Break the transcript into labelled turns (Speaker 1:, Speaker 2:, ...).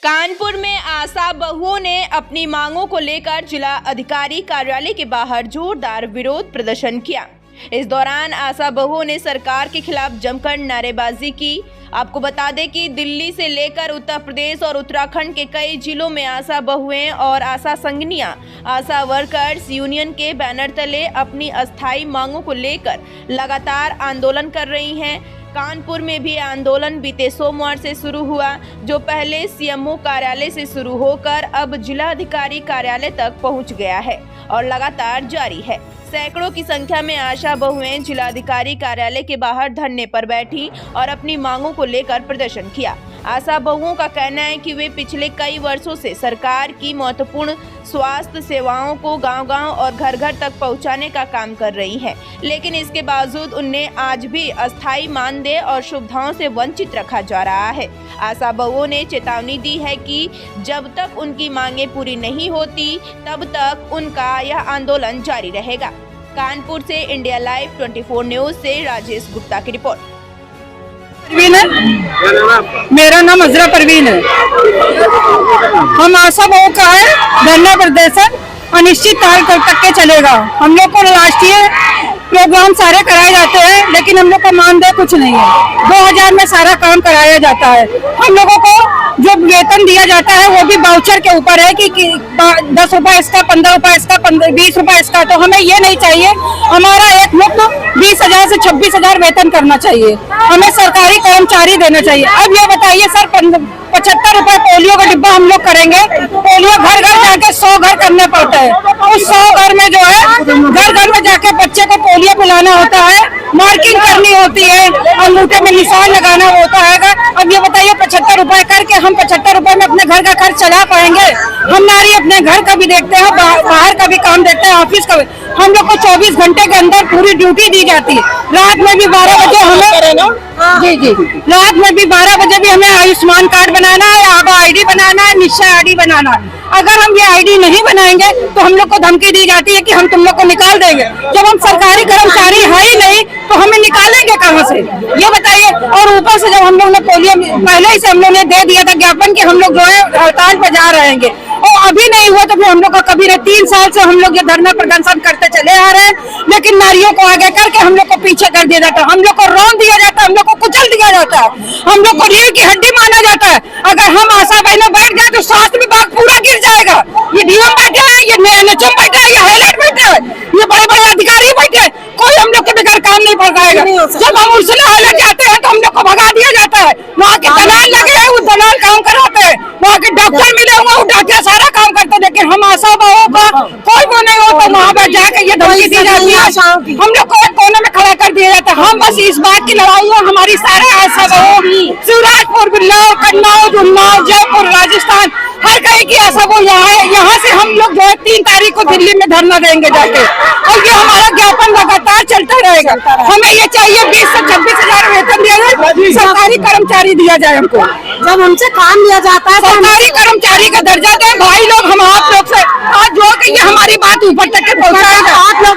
Speaker 1: कानपुर में आशा बहुओं ने अपनी मांगों को लेकर जिला अधिकारी कार्यालय के बाहर जोरदार विरोध प्रदर्शन किया। इस दौरान आशा बहुओं ने सरकार के खिलाफ जमकर नारेबाजी की। आपको बता दें कि दिल्ली से लेकर उत्तर प्रदेश और उत्तराखंड के कई जिलों में आशा बहुएं और आशा संगनियां आशा वर्कर्स यूनियन के बैनर तले अपनी अस्थायी मांगों को लेकर लगातार आंदोलन कर रही हैं। कानपुर में भी आंदोलन बीते सोमवार से शुरू हुआ, जो पहले सीएमओ कार्यालय से शुरू होकर अब जिलाधिकारी कार्यालय तक पहुंच गया है और लगातार जारी है। सैकड़ों की संख्या में आशा बहुएं जिलाधिकारी कार्यालय के बाहर धरने पर बैठी और अपनी मांगों को लेकर प्रदर्शन किया। आशा बहुओं का कहना है कि वे पिछले कई वर्षों से सरकार की महत्वपूर्ण स्वास्थ्य सेवाओं को गांव-गांव और घर-घर तक पहुंचाने का काम कर रही हैं, लेकिन इसके बावजूद उन्हें आज भी अस्थायी मानदेय और सुविधाओं से वंचित रखा जा रहा है। आशा बहुओं ने चेतावनी दी है कि जब तक उनकी मांगें पूरी नहीं होती तब तक उनका यह आंदोलन जारी रहेगा। कानपुर से इंडिया लाइव 24 न्यूज से राजेश गुप्ता की रिपोर्ट।
Speaker 2: मेरा नाम अजरा परवीन है। हम आशा बहु का है धरना प्रदर्शन अनिश्चित काल तक के चलेगा। हम लोग को राष्ट्रीय प्रोग्राम सारे कराए जाते हैं, लेकिन हम लोग को मानदेय कुछ नहीं है। 2000 में सारा काम कराया जाता है। हम लोगों को जो वेतन दिया जाता है वो भी वाउचर के ऊपर है कि 10 रुपए इसका, 15 रुपए इसका, 20 रुपए इसका। तो हमें ये नहीं चाहिए। हमारा एक मुफ्त 20,000 से 26,000 वेतन करना चाहिए। हमें सरकारी कर्मचारी देना चाहिए। अब ये बताइए सर, 75 रुपए पोलियो का डिब्बा हम लोग करेंगे। पोलियो घर घर जाके 100 घर करने पड़ता है। उस 100 घर में जो है घर घर में जाके बच्चे को पोलियो पिलाना होता है, मार्किंग करनी होती है, अंगूठे में निशान लगाना होता है। अब ये बताइए 75 रुपए करके हम 75 रुपए में अपने घर का खर्च चला पाएंगे? हम नारी अपने घर का भी देखते हैं, बाहर का भी काम देखते हैं, ऑफिस का भी। हम लोग को 24 घंटे के अंदर पूरी ड्यूटी दी जाती है। रात में भी 12 बजे हमें रात में भी 12 बजे भी हमें आयुष्मान कार्ड बनाना है, आभा आईडी बनाना है, निश्चय आईडी बनाना है। अगर हम ये आईडी नहीं बनाएंगे तो हम लोग को धमकी दी जाती है कि हम तुम लोग को निकाल देंगे। जब हम सरकारी कर्मचारी है ही नहीं तो हमें निकालेंगे कहाँ से, ये बताइए। और ऊपर से जब हम लोग ने पोलियो पहले ही से हम लोग ने दे दिया था ज्ञापन कि हम लोग जो है हड़ताल पे जा रहेंगे, और अभी नहीं हुआ तो फिर हम लोग का कभी नहीं। 3 साल से हम लोग ये धरना प्रदर्शन करते चले आ रहे हैं, लेकिन नारियों को आगे करके हम लोग को पीछे कर दिया जाता है। हम लोग को रौन दिया जाता है, हम लोग को कुचल दिया जाता है, हम लोग को रीढ़ की हड्डी माना जाता है। अगर हम आशा बहनें बैठ गए तो स्वास्थ्य विभाग पूरा गिर जाएगा। ये डीएम बैठे हैं, ये NHM बैठे हैं, ये हाईलाइट बैठे हैं, ये बड़े बड़े अधिकारी बैठे हैं, कोई हम लोग के बगैर काम नहीं पड़ पाएगा। जब हम उर्सला हाईलाइट जाते हैं तो हम लोग को भगा दिया जाता है। वहाँ के दलाल लगे हैं, वो दलाल काम कराते हैं, वहाँ के डॉक्टर मिले हुए वो डॉक्टर सारा काम करते हैं। लेकिन हम आशा बहुओं का कोई वो नहीं हो तो वहाँ पर जाकर ये धमकी दी जाती है, हम लोग को एक कोने में खड़ा कर दिया जाता है। हम बस इस बात की लड़ाई है, हमारी सारे आशा बहु शिवराजपुर, बिल्लाओ, कन्नौज, उन्नाव, जयपुर, राजस्थान, हर कहीं की आशा बहु यहाँ है। यहाँ से हम लोग जो है 3 तारीख को दिल्ली में धरना देंगे जाके, और ये हमारा ज्ञापन लगातार चलता रहेगा। हमें ये चाहिए 20 से 26,000 वेतन दिया जाए, सरकारी कर्मचारी दिया जाए। हमको
Speaker 3: जब हमसे काम लिया जाता है
Speaker 2: सरकारी कर्मचारी का दर्जा दें। भाई लोग हम आप लोग से आज जो कि ये हमारी बात ऊपर तक के पहुँचाएगा।
Speaker 3: आप लोग